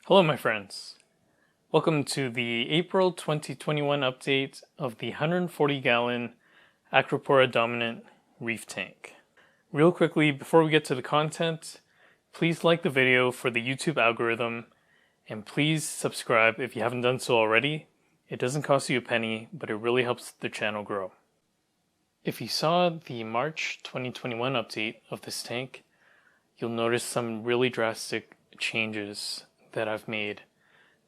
Hello my friends, welcome to the April 2021 update of the 140 gallon acropora dominant reef tank. Real quickly before we get to the content, please like the video for the YouTube algorithm and please subscribe if you haven't done so already. It doesn't cost you a penny, but it really helps the channel grow. If you saw the March 2021 update of this tank, you'll notice some really drastic changes that I've made.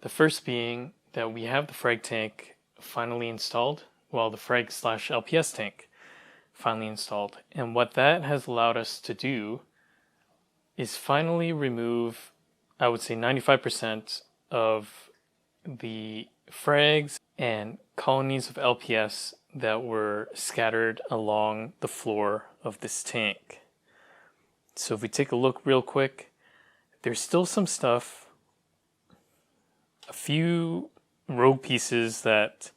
The first being that we have the frag tank finally installed, well, the frag / LPS tank finally installed. And what that has allowed us to do is finally remove, I would say 95% of the frags and colonies of LPS that were scattered along the floor of this tank. So if we take a look real quick, there's still some stuff, a few rogue pieces that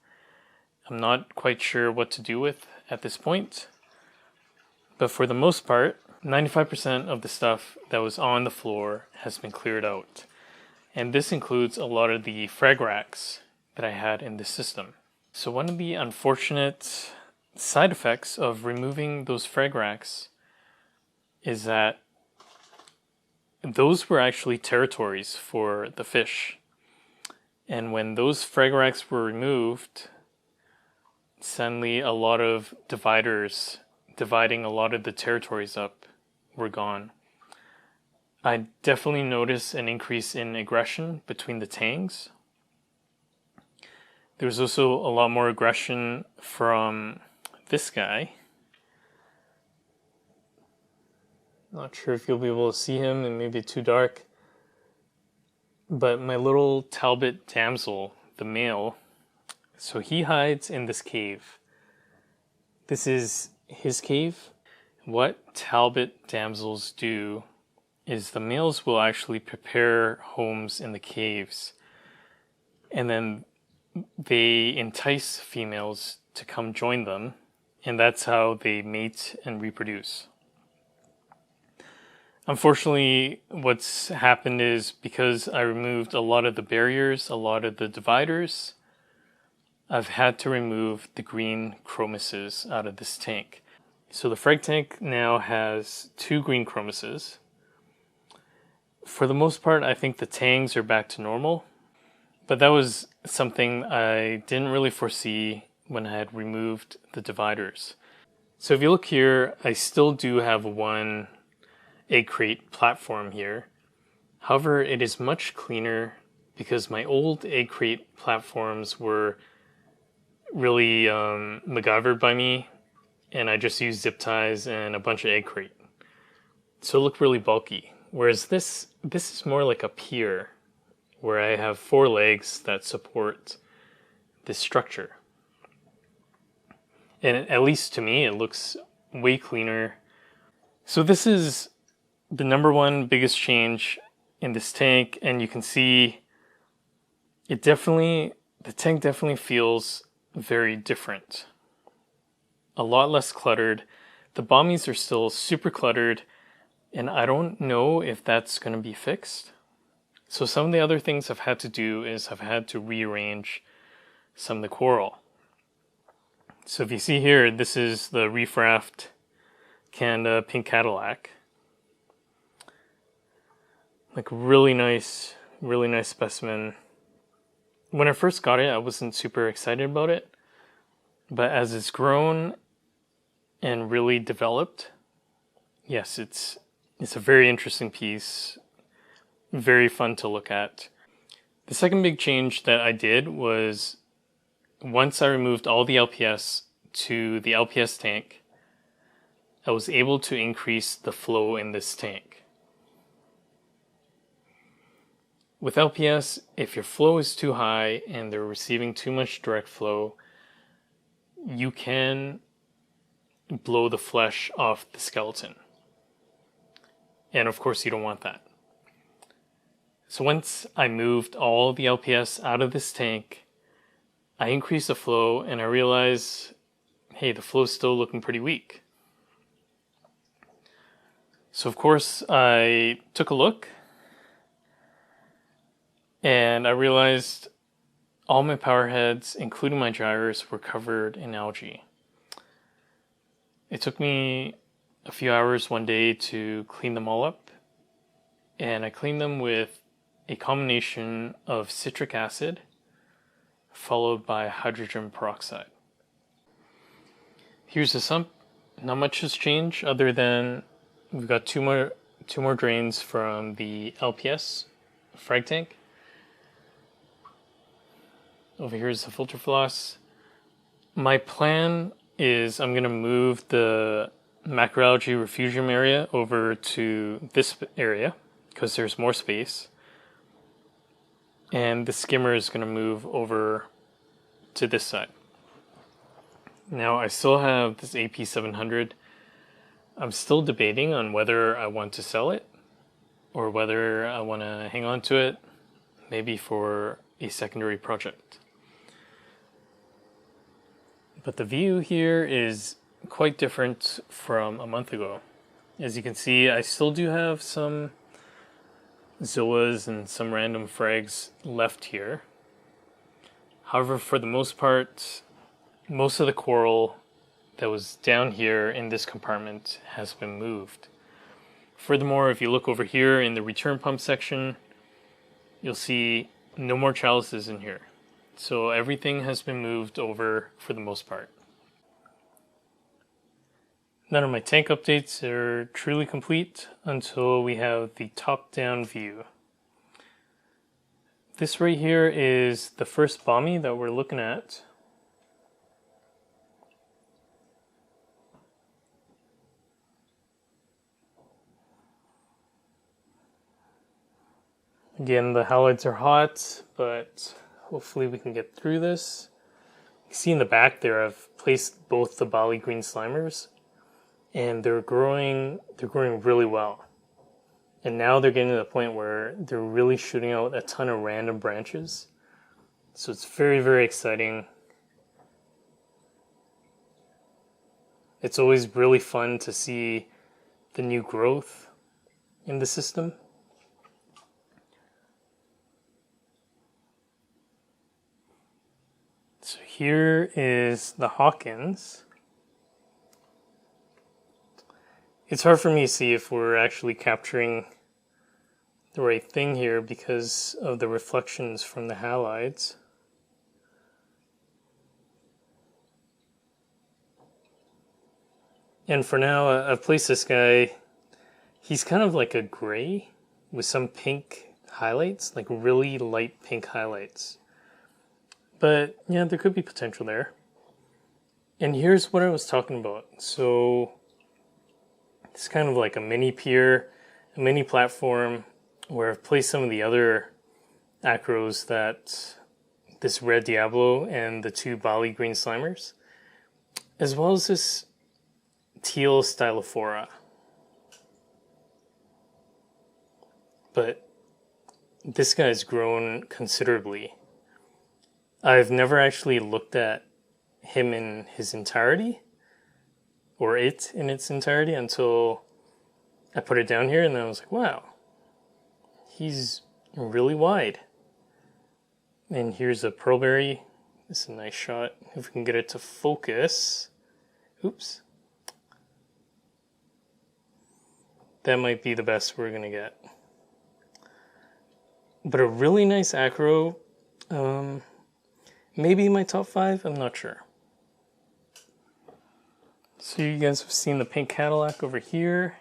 I'm not quite sure what to do with at this point. But for the most part, 95% of the stuff that was on the floor has been cleared out. And this includes a lot of the frag racks that I had in this system. So one of the unfortunate side effects of removing those frag racks is that those were actually territories for the fish. And when those frag racks were removed, suddenly a lot of dividers dividing a lot of the territories up were gone. I definitely noticed an increase in aggression between the tangs. There was also a lot more aggression from this guy. Not sure if you'll be able to see him, it may be too dark. But my little Talbot damsel, the male, so he hides in this cave. This is his cave. What Talbot damsels do is the males will actually prepare homes in the caves. And then they entice females to come join them. And that's how they mate and reproduce. Unfortunately, what's happened is because I removed a lot of the barriers, a lot of the dividers, I've had to remove the green chromuses out of this tank. So the frag tank now has 2 green chromuses. For the most part, I think the tangs are back to normal, but that was something I didn't really foresee when I had removed the dividers. So if you look here, I still do have one egg crate platform here. However, it is much cleaner because my old egg crate platforms were really MacGyvered by me, and I just used zip ties and a bunch of egg crate. So it looked really bulky. Whereas this is more like a pier where I have 4 legs that support this structure. And at least to me, it looks way cleaner. So this is the number one biggest change in this tank, and you can see the tank definitely feels very different. A lot less cluttered. The bommies are still super cluttered, and I don't know if that's going to be fixed. So some of the other things I've had to do is I've had to rearrange some of the coral. So if you see here, this is the Reef Raft Canada Pink Cadillac. Like really nice specimen. When I first got it, I wasn't super excited about it. But as it's grown and really developed, yes, it's a very interesting piece. Very fun to look at. The second big change that I did was once I removed all the LPS to the LPS tank, I was able to increase the flow in this tank. With LPS, if your flow is too high and they're receiving too much direct flow, you can blow the flesh off the skeleton. And of course you don't want that. So once I moved all the LPS out of this tank, I increased the flow and I realized, hey, the flow's still looking pretty weak. So of course I took a look and I realized all my power heads, including my gyres, were covered in algae. It took me a few hours one day to clean them all up, and I cleaned them with a combination of citric acid followed by hydrogen peroxide. Here's the sump. Not much has changed other than we've got two more drains from the SPS frag tank. Over here is the filter floss. My plan is I'm going to move the macroalgae refugium area over to this area because there's more space. And the skimmer is going to move over to this side. Now I still have this AP700. I'm still debating on whether I want to sell it or whether I want to hang on to it, maybe for a secondary project. But the view here is quite different from a month ago. As you can see, I still do have some zoas and some random frags left here. However, for the most part, most of the coral that was down here in this compartment has been moved. Furthermore, if you look over here in the return pump section, you'll see no more chalices in here. So everything has been moved over for the most part. None of my tank updates are truly complete until we have the top-down view. This right here is the first bommy that we're looking at. Again, the halides are hot, but hopefully we can get through this. You see in the back there, I've placed both the Bali green slimers, and they're growing really well. And now they're getting to the point where they're really shooting out a ton of random branches. So it's very, very exciting. It's always really fun to see the new growth in the system. So here is the Hawkins. It's hard for me to see if we're actually capturing the right thing here because of the reflections from the halides. And for now, I've placed this guy. He's kind of like a gray with some pink highlights, like really light pink highlights. But yeah, there could be potential there. And here's what I was talking about. So it's kind of like a mini pier, a mini platform where I've placed some of the other acros, that this red Diablo and the two Bali green slimers, as well as this teal stylophora. But this guy's grown considerably. I've never actually looked at him in his entirety, or it in its entirety, until I put it down here, and then I was like, wow, he's really wide. And here's a pearlberry. This is a nice shot. If we can get it to focus. Oops. That might be the best we're going to get. But a really nice acro. Maybe my top 5, I'm not sure. So you guys have seen the pink Cadillac over here.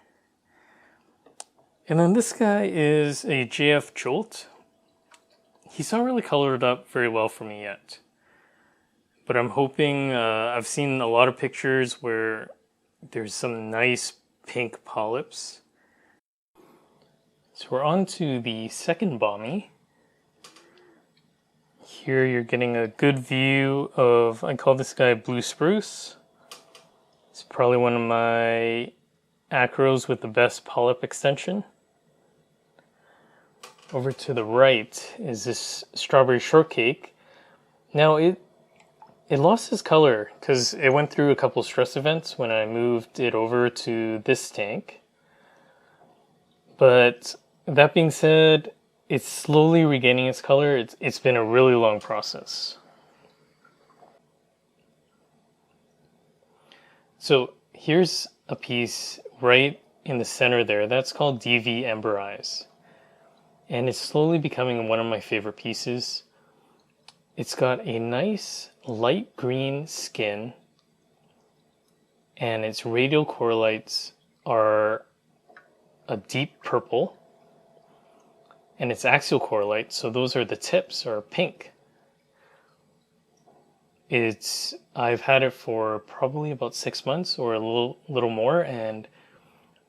And then this guy is a JF Jolt. He's not really colored up very well for me yet. But I'm hoping, I've seen a lot of pictures where there's some nice pink polyps. So we're on to the second bommy. Here you're getting a good view of, I call this guy Blue Spruce. It's probably one of my acros with the best polyp extension. Over to the right is this Strawberry Shortcake. Now it lost its color because it went through a couple stress events when I moved it over to this tank. But that being said, it's slowly regaining its color. It's been a really long process. So here's a piece right in the center there. That's called DV Ember Eyes. And it's slowly becoming one of my favorite pieces. It's got a nice light green skin, and its radial coralites are a deep purple, and its axial coralites, so those are the tips, are pink. I've had it for probably about 6 months or a little more, and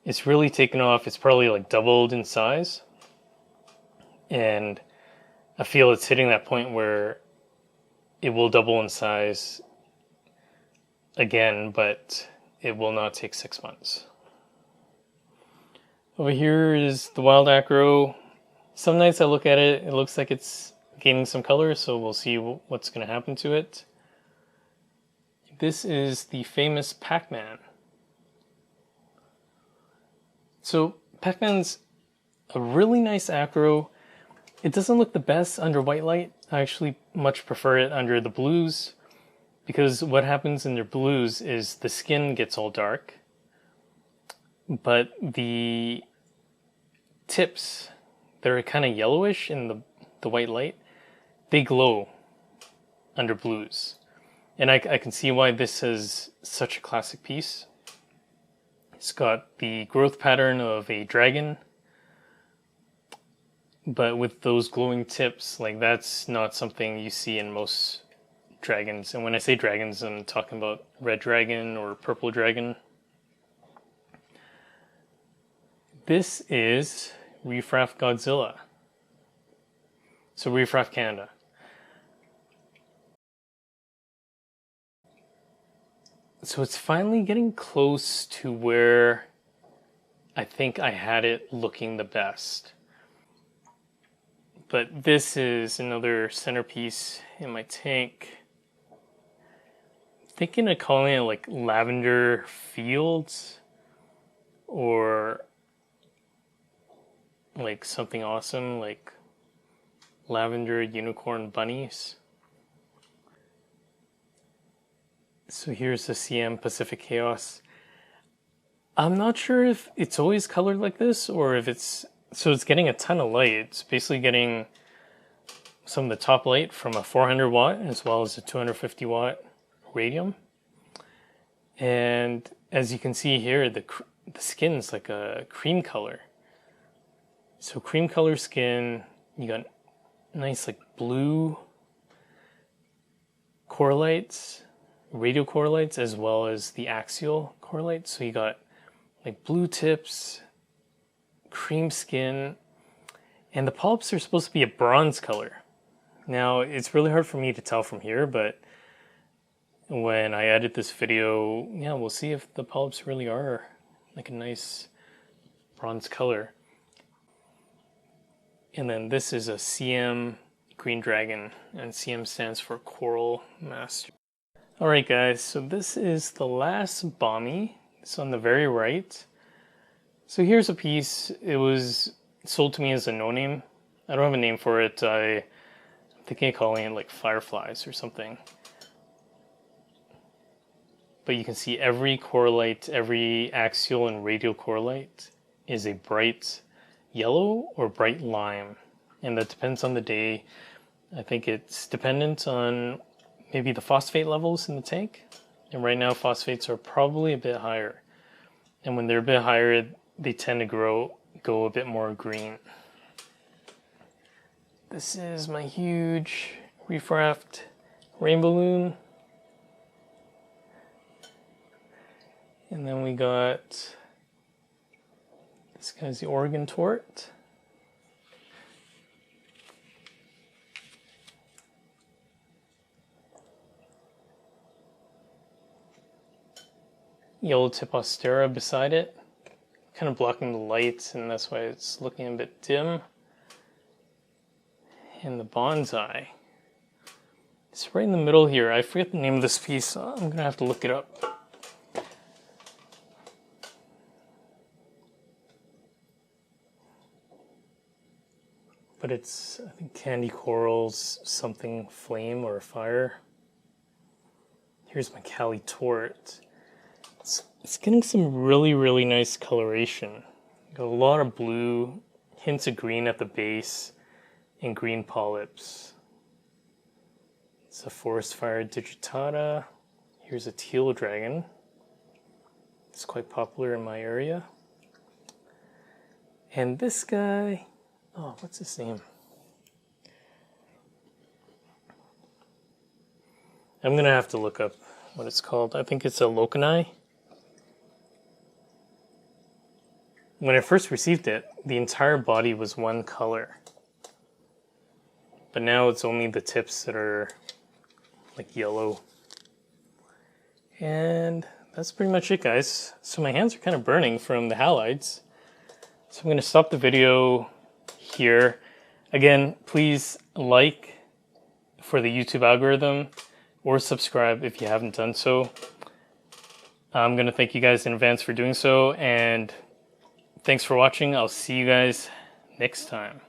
it's really taken off. It's probably like doubled in size, and I feel it's hitting that point where it will double in size again, but it will not take 6 months. Over here is the wild acro. Some nights I look at it, it looks like it's gaining some color, so we'll see what's going to happen to it. This is the famous Pac-Man. So Pac-Man's a really nice acro. It doesn't look the best under white light. I actually much prefer it under the blues, because what happens in the blues is the skin gets all dark, but the tips that are kind of yellowish in the white light, they glow under blues. And I can see why this is such a classic piece. It's got the growth pattern of a dragon, but with those glowing tips, like that's not something you see in most dragons. And when I say dragons, I'm talking about red dragon or purple dragon. This is Reef Raft Godzilla. So Reef Raft Canada. So it's finally getting close to where I think I had it looking the best. But this is another centerpiece in my tank. I'm thinking of calling it like Lavender Fields or like something awesome like Lavender Unicorn Bunnies. So here's the CM Pacific Chaos. I'm not sure if it's always colored like this or if it's getting a ton of light. It's basically getting some of the top light from a 400 watt as well as a 250 watt radium. And as you can see here, the skin's like a cream color. So cream color skin, you got nice like blue coralites, radial coralites, as well as the axial coralites. So you got like blue tips, cream skin, and the polyps are supposed to be a bronze color. Now, it's really hard for me to tell from here, but when I edit this video, yeah, we'll see if the polyps really are like a nice bronze color. And then this is a CM Green Dragon, and CM stands for Coral Master. Alright guys, so this is the last Bommy. It's on the very right. So here's a piece. It was sold to me as a no-name. I don't have a name for it. I'm thinking of calling it like Fireflies or something. But you can see every coralite, every axial and radial coralite is a bright yellow or bright lime. And that depends on the day. I think it's dependent on maybe the phosphate levels in the tank. And right now phosphates are probably a bit higher. And when they're a bit higher, they tend to go a bit more green. This is my huge Reef Raft rain balloon. And then we got, this guy's the Oregon Tort. Yellow tip Austera beside it, kind of blocking the light, and that's why it's looking a bit dim. And the bonsai, it's right in the middle here. I forget the name of this piece, so I'm gonna have to look it up. but it's, I think, candy corals, something flame or fire. Here's my Cali tort. It's getting some really, really nice coloration. Got a lot of blue, hints of green at the base, and green polyps. It's a forest fire digitata. Here's a teal dragon. It's quite popular in my area. And this guy, oh, what's his name? I'm gonna have to look up what it's called. I think it's a locani. When I first received it, the entire body was one color. But now it's only the tips that are like yellow. And that's pretty much it, guys. So my hands are kind of burning from the halides. So I'm going to stop the video here. Again, please like for the YouTube algorithm or subscribe if you haven't done so. I'm going to thank you guys in advance for doing so, and thanks for watching. I'll see you guys next time.